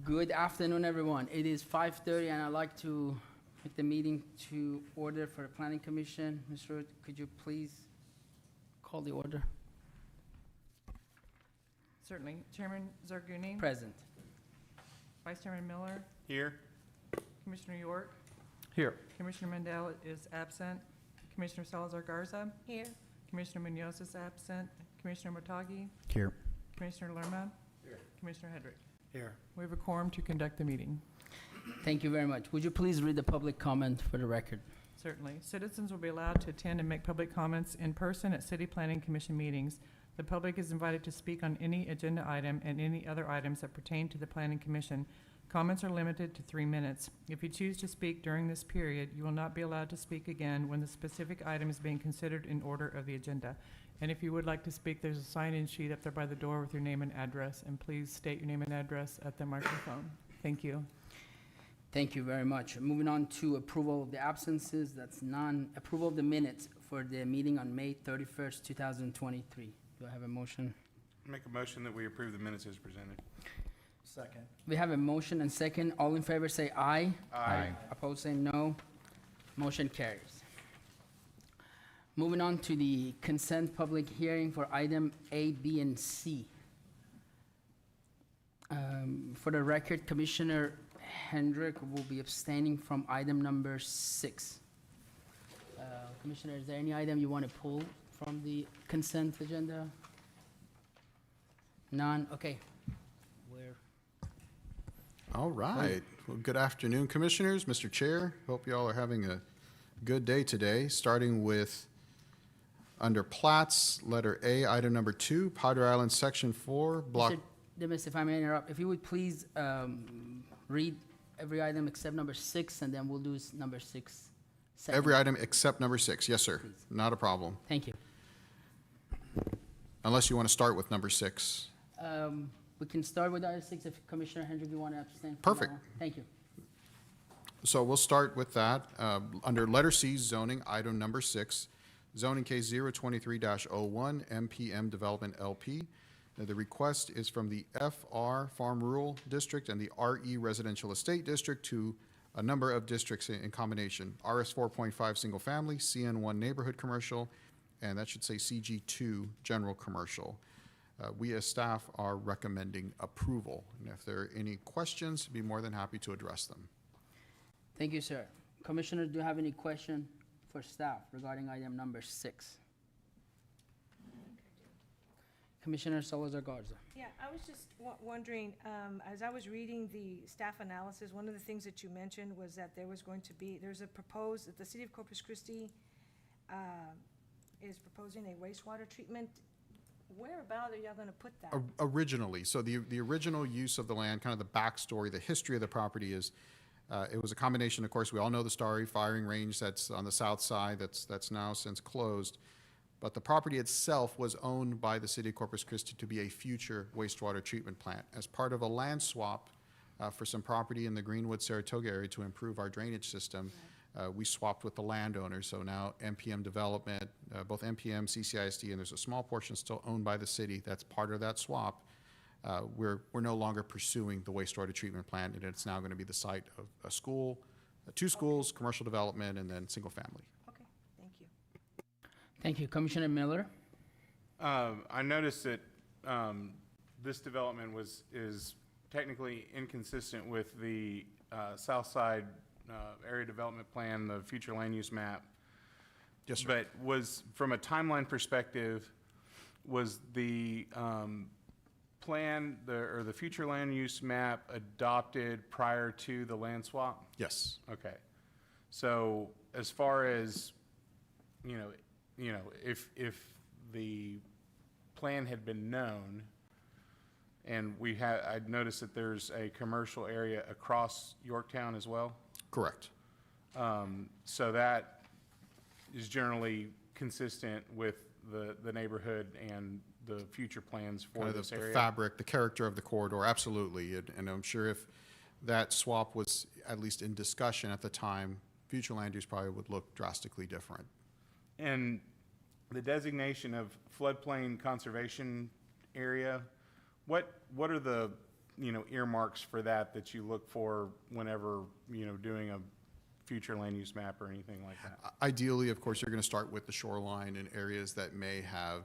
Good afternoon, everyone. It is 5:30, and I'd like to make the meeting to order for the Planning Commission. Ms. Root, could you please call the order? Certainly. Chairman Zarguni. Present. Vice Chairman Miller. Here. Commissioner York. Here. Commissioner Mendel is absent. Commissioner Salazar Garza. Here. Commissioner Munoz is absent. Commissioner Motagi. Here. Commissioner Lerma. Here. Commissioner Hedrick. Here. We have a quorum to conduct the meeting. Thank you very much. Would you please read the public comment for the record? Certainly. Citizens will be allowed to attend and make public comments in person at City Planning Commission meetings. The public is invited to speak on any agenda item and any other items that pertain to the Planning Commission. Comments are limited to 3 minutes. If you choose to speak during this period, you will not be allowed to speak again when the specific item is being considered in order of the agenda. And if you would like to speak, there's a sign-in sheet up there by the door with your name and address, and please state your name and address at the microphone. Thank you. Thank you very much. Moving on to approval of the absences, that's approval of the minutes for the meeting on May 31st, 2023. Do I have a motion? Make a motion that we approve the minutes as presented. Second. We have a motion and second. All in favor say aye. Aye. Opposed say no. Motion carries. Moving on to the consent public hearing for item A, B, and C. For the record, Commissioner Hendrick will be abstaining from item number 6. Commissioner, is there any item you want to pull from the consent agenda? None? Okay. All right. Well, good afternoon, Commissioners, Mr. Chair. Hope you all are having a good day today, starting with under plats, letter A, item number 2, Powder Island, Section 4, block. Mr. Dimas, if I may interrupt, if you would please read every item except number 6, and then we'll do number 6 second. Every item except number 6. Yes, sir. Please. Not a problem. Thank you. Unless you want to start with number 6. We can start with item 6 if Commissioner Hendrick, you want to abstain. from Perfect. that one. Thank you. So we'll start with that. Under letter C, zoning, item number 6, zoning case 023-01, MPM Development LP. The request is from the FR Farm Rural District and the RE Residential Estate District to a number of districts in combination. RS 4.5 Single Family, CN1 Neighborhood Commercial, and that should say CG2 General Commercial. We as staff are recommending approval. And if there are any questions, I'd be more than happy to address them. Thank you, sir. Commissioner, do you have any question for staff regarding item number 6? Commissioner Salazar Garza. Yeah, I was just wondering, as I was reading the staff analysis, one of the things that you mentioned was that there's a proposed, that the city of Corpus Christi is proposing a wastewater treatment. Where about are y'all gonna put that? Originally, so the original use of the land, kind of the backstory, the history of the property is, it was a combination, of course, we all know the story, firing range that's on the south side, that's now since closed. But the property itself was owned by the city of Corpus Christi to be a future wastewater treatment plant. As part of a land swap for some property in the Greenwood, Saratoga area to improve our drainage system, we swapped with the landowner. So now MPM Development, both MPM, CCISD, and there's a small portion still owned by the city that's part of that swap. We're no longer pursuing the wastewater treatment plant, and it's now going to be the site of a school, 2 schools, commercial development, and then single family. Okay, thank you. Thank you. Commissioner Miller? I noticed that this development is technically inconsistent with the South Side area development plan, the future land use map. Yes, sir. But was, from a timeline perspective, was the plan, or the future land use map adopted prior to the land swap? Yes. Okay. So as far as, if the plan had been known, and I'd noticed that there's a commercial area across Yorktown as well. Correct. So that is generally consistent with the neighborhood and the future plans for Kind of this the area. fabric, the character of the corridor, absolutely. And I'm sure if that swap was at least in discussion at the time, future land use probably would look drastically different. And the designation of floodplain conservation area, what are the earmarks for that you look for whenever, doing a future land use map or anything like that? Ideally, of course, you're going to start with the shoreline in areas that may have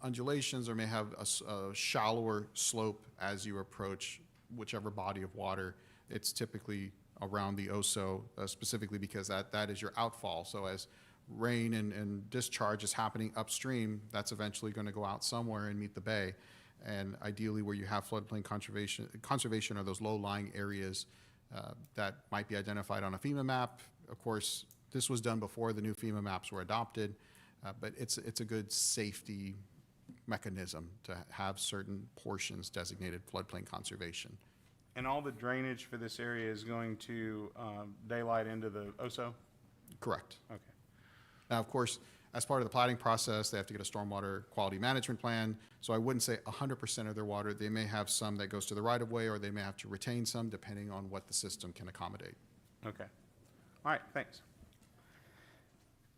undulations or may have a shallower slope as you approach whichever body of water. It's typically around the Oso, specifically because that is your outfall. So as rain and discharge is happening upstream, that's eventually going to go out somewhere and meet the bay. And ideally, where you have floodplain conservation are those low-lying areas that might be identified on a FEMA map. Of course, this was done before the new FEMA maps were adopted, but it's a good safety mechanism to have certain portions designated floodplain conservation. And all the drainage for this area is going to daylight into the Oso? Correct. Okay. Now, of course, as part of the plating process, they have to get a stormwater quality management plan. So I wouldn't say 100% of their water. They may have some that goes to the right of way, or they may have to retain some depending on what the system can accommodate. Okay. All right, thanks.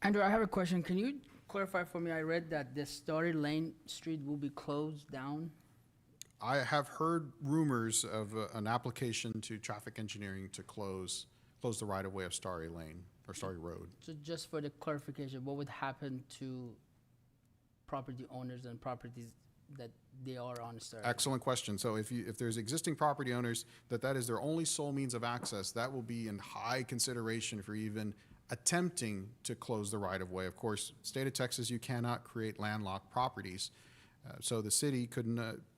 Andrew, I have a question. Can you clarify for me? I read that the Starry Lane Street will be closed down. I have heard rumors of an application to traffic engineering to close the right of way of Starry Lane or Starry Road. So just for the clarification, what would happen to property owners and properties that they are on Starry? Excellent question. So if there's existing property owners that is their only sole means of access, that will be in high consideration for even attempting to close the right of way. Of course, state of Texas, you cannot create landlocked properties. So the city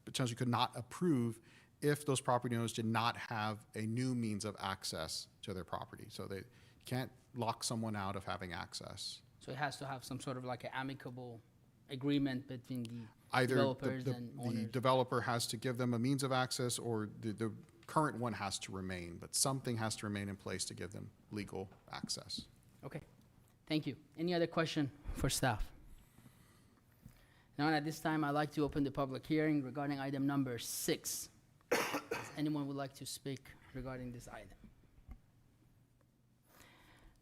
potentially could not approve if those property owners did not have a new means of access to their property. So they can't lock someone out of having access. So it has to have some sort of like an amicable agreement between the Either developers the and owners. developer has to give them a means of access, or the current one has to remain, but something has to remain in place to give them legal access. Okay, thank you. Any other question for staff? Now, at this time, I'd like to open the public hearing regarding item number 6. Does anyone would like to speak regarding this item?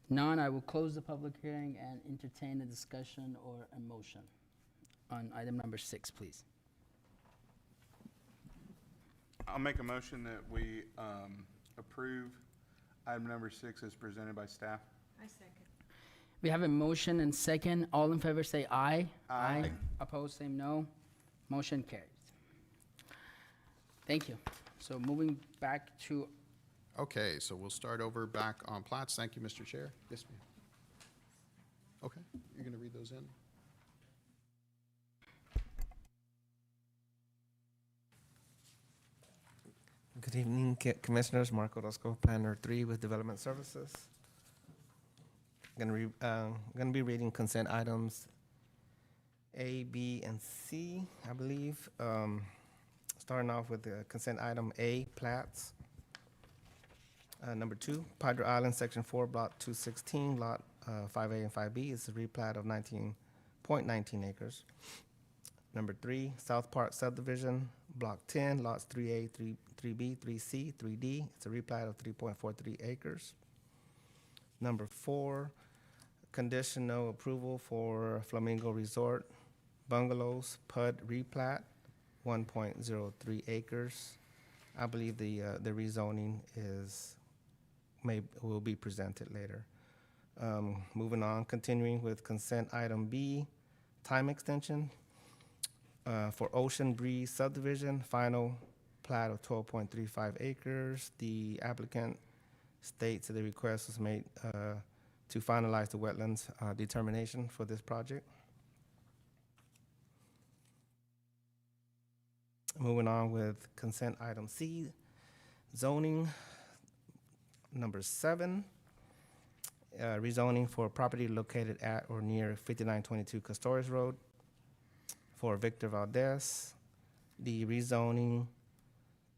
None, I will close the public hearing and entertain a discussion or a motion on item number 6, please. I'll make a motion that we approve item number 6 as presented by staff. I second. We have a motion and second. All in favor say aye. Aye. Opposed, say no. Motion carries. Thank you. So moving back to, Okay, so we'll start over back on plats. Thank you, Mr. Chair. Yes, ma'am. Okay, you're going to read those in? Good evening, Commissioners. Mark Orozco, Planner 3 with Development Services. Gonna be reading consent items A, B, and C, I believe. Starting off with the consent item A, plats. Number 2, Padre Island, Section 4, Block 216, Lot 5A and 5B is a replat of 19.19 acres. Number 3, South Park Subdivision, Block 10, Lots 3A, 3B, 3C, 3D. It's a replat of 3.43 acres. Number 4, conditional approval for Flamingo Resort Bungalows, PUD replat, 1.03 acres. I believe the rezoning will be presented later. Moving on, continuing with consent item B, time extension for Ocean Breeze subdivision, final plat of 12.35 acres. The applicant states that the request was made to finalize the wetlands determination for this project. Moving on with consent item C, zoning. Number 7, rezoning for property located at or near 5922 Castores Road for Victor Valdez. The rezoning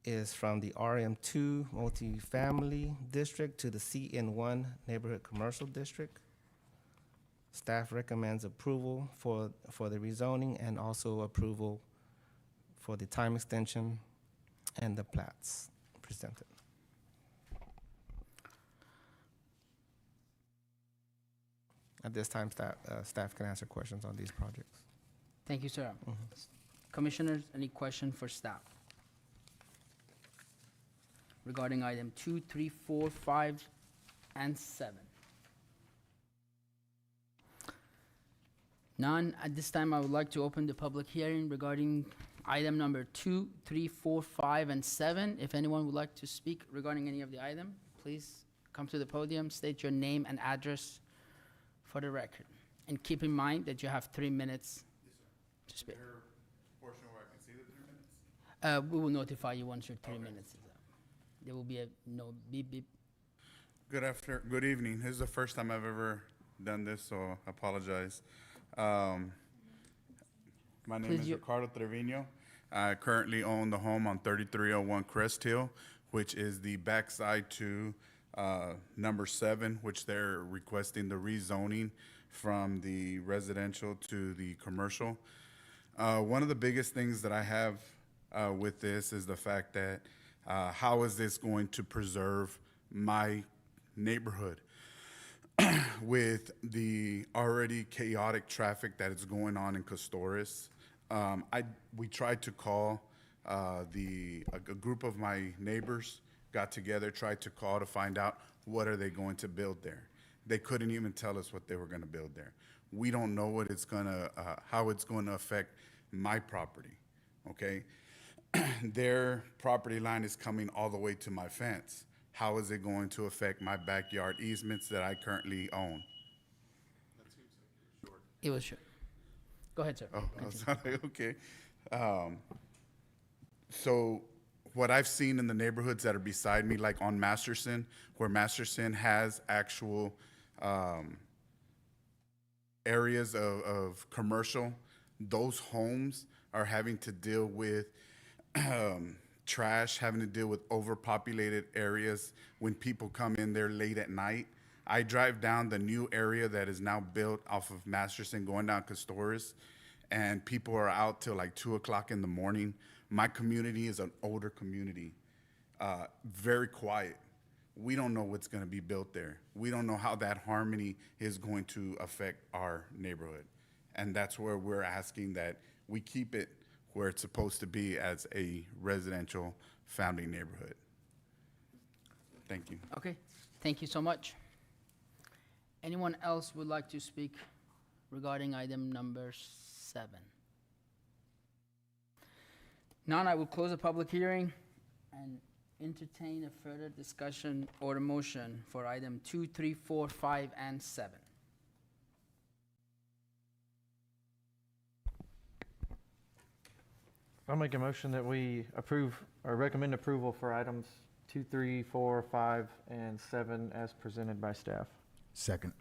is from the RM2 multifamily district to the CN1 neighborhood commercial district. Staff recommends approval for the rezoning and also approval for the time extension and the plats presented. At this time, staff can answer questions on these projects. thank you, sir. Commissioners, any question for staff? regarding item 2, 3, 4, 5, and 7? None. At this time, I would like to open the public hearing regarding item number 2, 3, 4, 5, and 7. If anyone would like to speak regarding any of the item, please come to the podium, state your name and address for the record. And keep in mind that you have 3 minutes to speak. Portion where I can see the 3 minutes? We will notify you once your 3 minutes is up. There will be a no beep beep. Good evening. This is the first time I've ever done this, so I apologize. My name Please, is you- Ricardo Trevino. I currently own the home on 3301 Crest Hill, which is the backside to number 7, which they're requesting the rezoning from the residential to the commercial. One of the biggest things that I have with this is the fact that how is this going to preserve my neighborhood with the already chaotic traffic that is going on in Castores? We tried to call a group of my neighbors got together, tried to call to find out what are they going to build there. They couldn't even tell us what they were going to build there. We don't know what it's gonna, how it's going to affect my property. Okay, their property line is coming all the way to my fence. How is it going to affect my backyard easements that I currently own? It was short. Go ahead, sir. Oh, sorry, okay. So what I've seen in the neighborhoods that are beside me, like on Masterson, where Masterson has actual areas of commercial, those homes are having to deal with trash, having to deal with overpopulated areas when people come in there late at night. I drive down the new area that is now built off of Masterson going down Castores, and people are out till like 2 o'clock in the morning. My community is an older community, very quiet. We don't know what's going to be built there. We don't know how that harmony is going to affect our neighborhood. And that's where we're asking that we keep it where it's supposed to be as a residential family neighborhood. Thank you. Okay, thank you so much. Anyone else would like to speak regarding item number 7? None, I will close the public hearing and entertain a further discussion or a motion for item 2, 3, 4, 5, and 7. I'll make a motion that we approve or recommend approval for items 2, 3, 4, 5, and 7 as presented by staff. Second.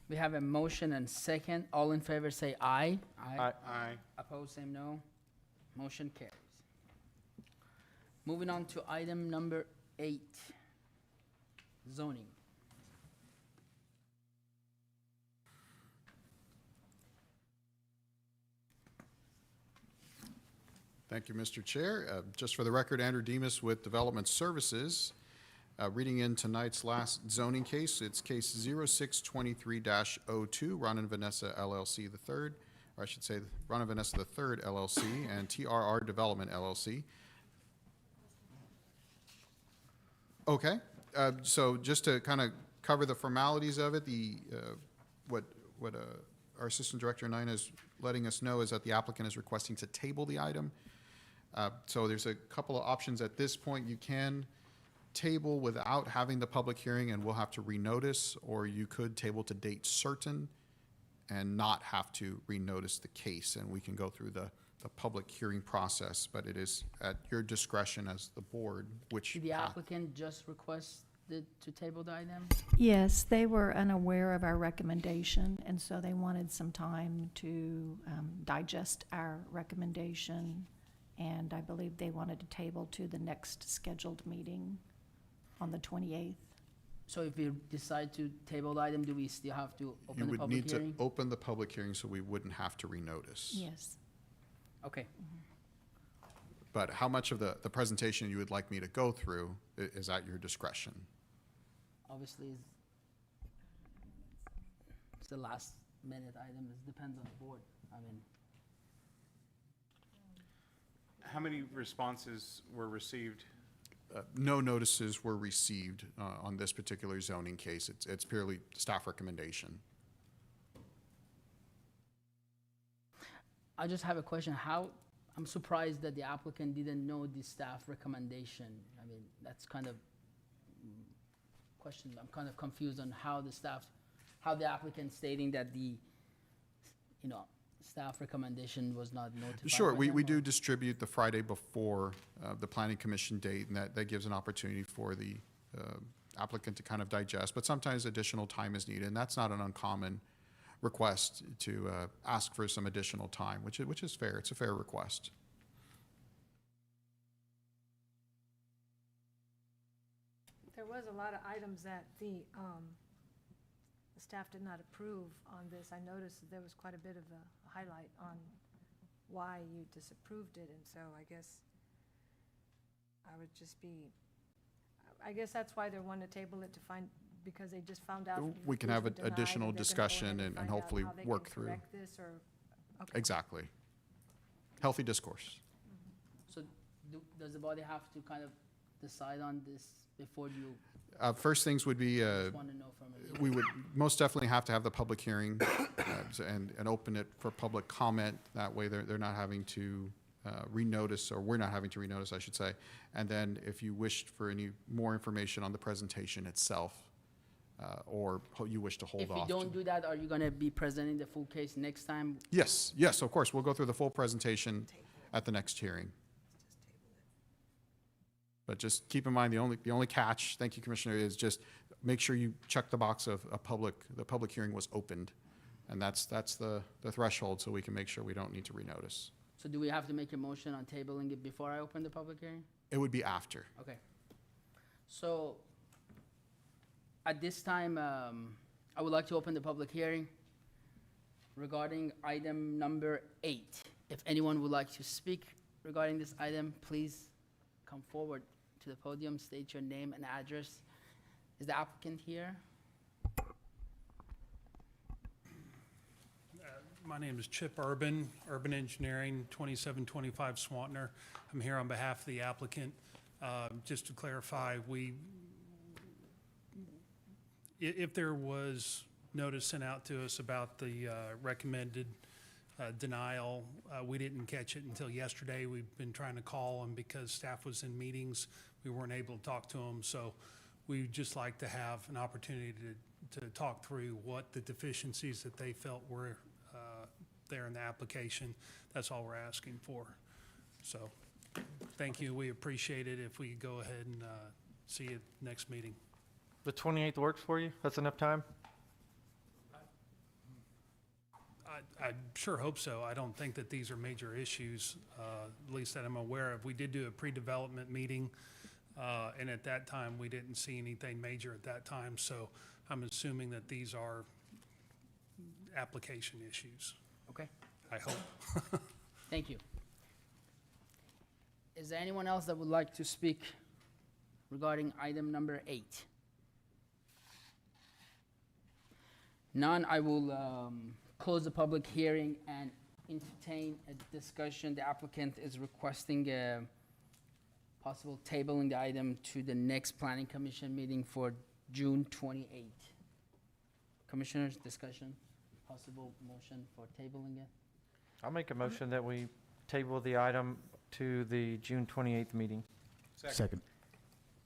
We have a motion and second. All in favor say aye. Aye. Aye. Opposed, same no. Motion carries. Moving on to item number 8, zoning. Thank you, Mr. Chair. Just for the record, Andrew Demas with Development Services. Reading in tonight's last zoning case, it's case 0623-02, Ron and Vanessa LLC III, or I should say Ron and Vanessa III LLC and TRR Development LLC. Okay, so just to kind of cover the formalities of it, what our Assistant Director Nina is letting us know is that the applicant is requesting to table the item. So there's a couple of options at this point. You can table without having the public hearing and we'll have to renotice, or you could table to date certain and not have to renotice the case, and we can go through the public hearing process, but it is at your discretion as the board, which Did the path. applicant just request to table the item? Yes, they were unaware of our recommendation, and so they wanted some time to digest our recommendation, and I believe they wanted to table to the next scheduled meeting on the 28th. So if we decide to table the item, do we still have to You open the would public need to hearing? open the public hearing so we wouldn't have to renotice. Yes. Okay, But how much of the presentation you would like me to go through is at your discretion. obviously, it's the last minute item, it depends on the board. I mean, How many responses were received? no notices were received on this particular zoning case. It's purely staff recommendation. I just have a question. I'm surprised that the applicant didn't know the staff recommendation. I mean, that's kind of question. I'm kind of confused on how the applicant stating that the, staff recommendation was not notified. Sure, by we them, do or- distribute the Friday before the planning commission date, and that gives an opportunity for the applicant to kind of digest, but sometimes additional time is needed, and that's not an uncommon request to ask for some additional time, which is fair. It's a fair request. There was a lot of items that the staff did not approve on this. I noticed that there was quite a bit of a highlight on why you disapproved it, and so I guess I guess that's why they want to table it, to find, because they just found out. We can these have were denied, additional and they're gonna go discussion ahead and find out hopefully how they work can through. correct this, or, okay. Exactly. Healthy discourse. So does the body have to kind of decide on this before you, First things would be, just want to know from it? we would most definitely have to have the public hearing and open it for public comment. That way they're not having to renotice, or we're not having to renotice, I should say. And then if you wished for any more information on the presentation itself, or you wish to hold If off. you don't do that, are you going to be presenting the full case next time? Yes, of course. We'll go through the full presentation at the next hearing. But just keep in mind, the only catch, thank you, Commissioner, is just make sure you check the box of the public hearing was opened. And that's the threshold, so we can make sure we don't need to renotice. So do we have to make a motion on tabling it before I open the public hearing? It would be after. Okay. So at this time, I would like to open the public hearing regarding item number 8. If anyone would like to speak regarding this item, please come forward to the podium, state your name and address. Is the applicant here? My name is Chip Urban Engineering, 2725 Swantner. I'm here on behalf of the applicant. Just to clarify, if there was notice sent out to us about the recommended denial, we didn't catch it until yesterday. We've been trying to call them because staff was in meetings. We weren't able to talk to them. So we'd just like to have an opportunity to talk through what the deficiencies that they felt were there in the application. That's all we're asking for. So thank you. We appreciate it if we could go ahead and see you next meeting. The 28th works for you? That's enough time? I sure hope so. I don't think that these are major issues, at least that I'm aware of. We did do a pre-development meeting, and at that time, we didn't see anything major at that time. So I'm assuming that these are application issues. Okay, I hope. thank you. Is there anyone else that would like to speak regarding item number 8? None. I will close the public hearing and entertain a discussion. The applicant is requesting a possible tabling the item to the next planning commission meeting for June 28th. Commissioners, discussion, possible motion for tabling it? I'll make a motion that we table the item to the June 28th meeting. Second.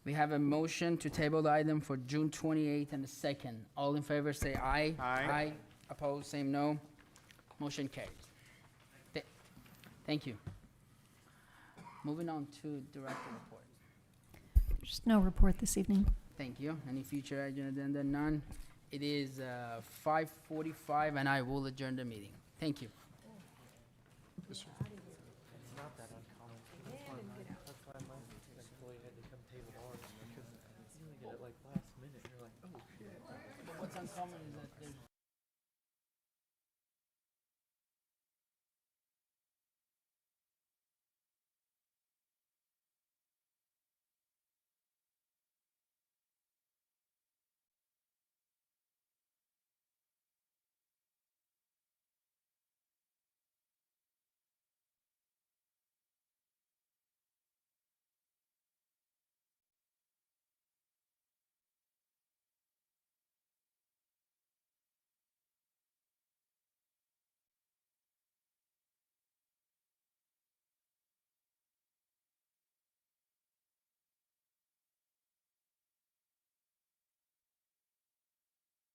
We have a motion to table the item for June 28th and a second. All in favor, say aye. Aye. Opposed, same no. Motion carries. Thank you. Moving on to director report. Just no report this evening. Thank you. Any future agenda? None. It is 5:45 and I will adjourn the meeting. Thank you. Yes, sir.